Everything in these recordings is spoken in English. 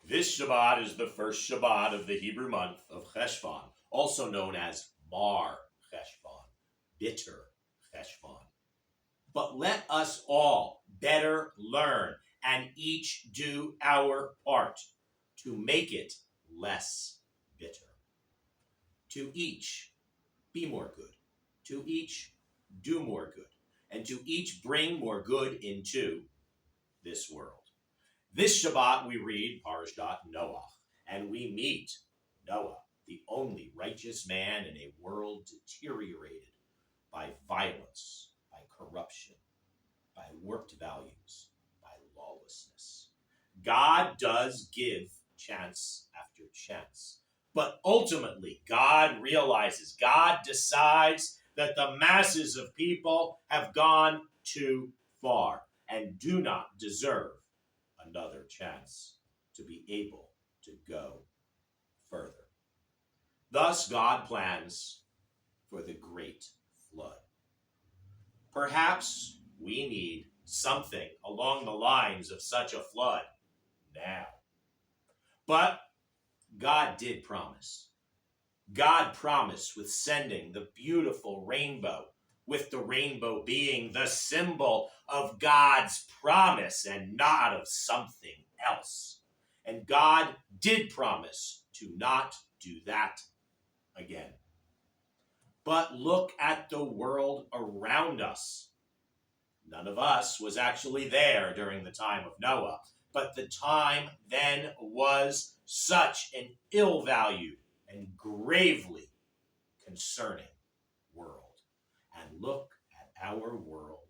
This Shabbat is the first Shabbat of the Hebrew month of Cheshvan, also known as Mar Cheshvan, bitter Cheshvan. But let us all better learn and each do our part to make it less bitter. To each be more good, to each do more good, and to each bring more good into this world. This Shabbat we read Parashat Noach, and we meet Noah, the only righteous man in a world deteriorated by violence, by corruption, by warped values, by lawlessness. God does give chance after chance, but ultimately God realizes, God decides that the masses of people have gone too far and do not deserve another chance to be able to go further. Thus, God plans for the great flood. Perhaps we need something along the lines of such a flood now. But God did promise. God promised with sending the beautiful rainbow, with the rainbow being the symbol of God's promise and not of something else. And God did promise to not do that again. But look at the world around us. None of us was actually there during the time of Noah, but the time then was such an ill-valued and gravely concerning world. And look at our world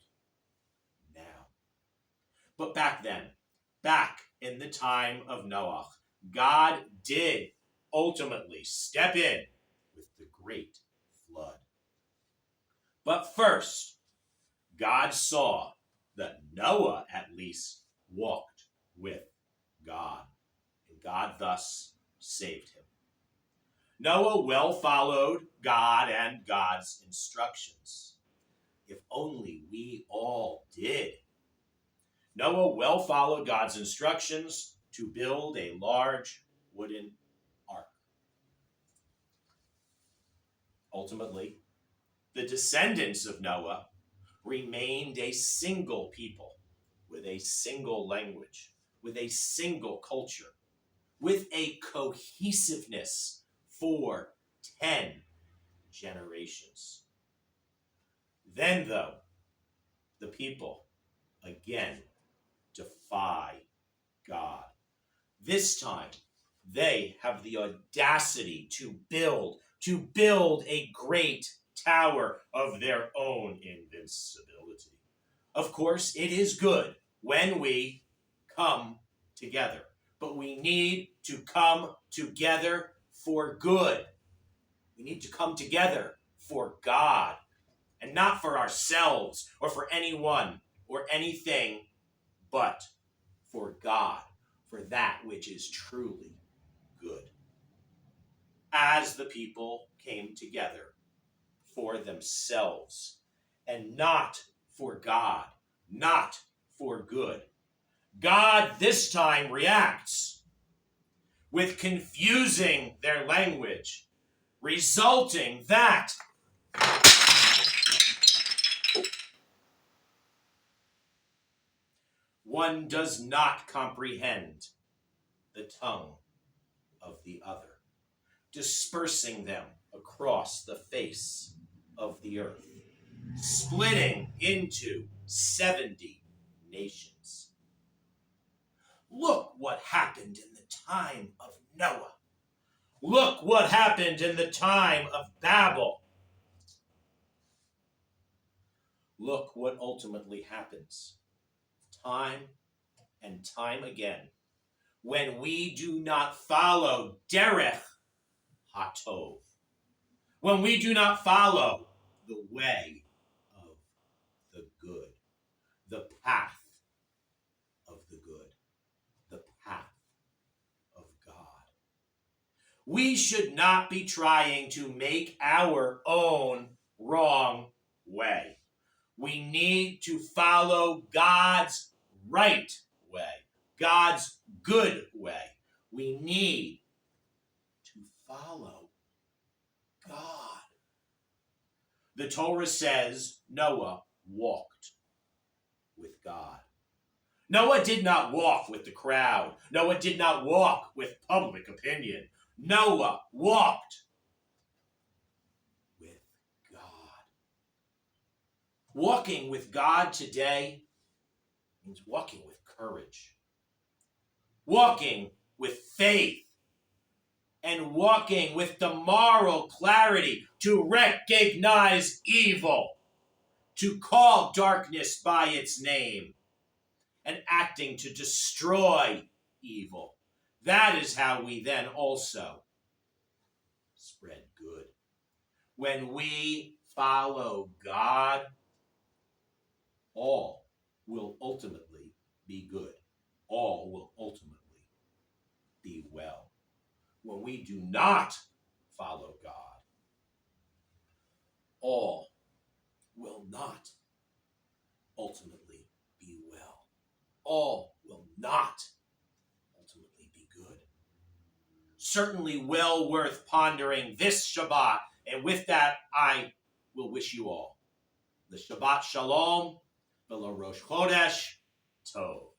now. But back then, back in the time of Noach, God did ultimately step in with the great flood. But first, God saw that Noah at least walked with God, and God thus saved him. Noah well followed God and God's instructions. If only we all did. Noah well followed God's instructions to build a large wooden ark. Ultimately, the descendants of Noah remained a single people with a single language, with a single culture, with a cohesiveness for 10 generations. Then, though, the people again defy God. This time, they have the audacity to build a great tower of their own invincibility. Of course, it is good when we come together, but we need to come together for good. We need to come together for God and not for ourselves or for anyone or anything, but for God, for that which is truly good. As the people came together for themselves and not for God, not for good, God this time reacts with confusing their language, resulting that one does not comprehend the tongue of the other, dispersing them across the face of the earth, splitting into 70 nations. Look what happened in the time of Noah. Look what happened in the time of Babel. Look what ultimately happens time and time again when we do not follow Derech HaTov, when we do not follow the way of the good, the path of the good, the path of God. We should not be trying to make our own wrong way. We need to follow God's right way, God's good way. We need to follow God. The Torah says Noah walked with God. Noah did not walk with the crowd. Noah did not walk with public opinion. Noah walked with God. Walking with God today means walking with courage, walking with faith, and walking with the moral clarity to recognize evil, to call darkness by its name, and acting to destroy evil. That is how we then also spread good. When we follow God, all will ultimately be good. All will ultimately be well. When we do not follow God, all will not ultimately be well. All will not ultimately be good. Certainly well worth pondering this Shabbat. And with that, I will wish you all the Shabbat Shalom, the Rosh Chodesh Tov.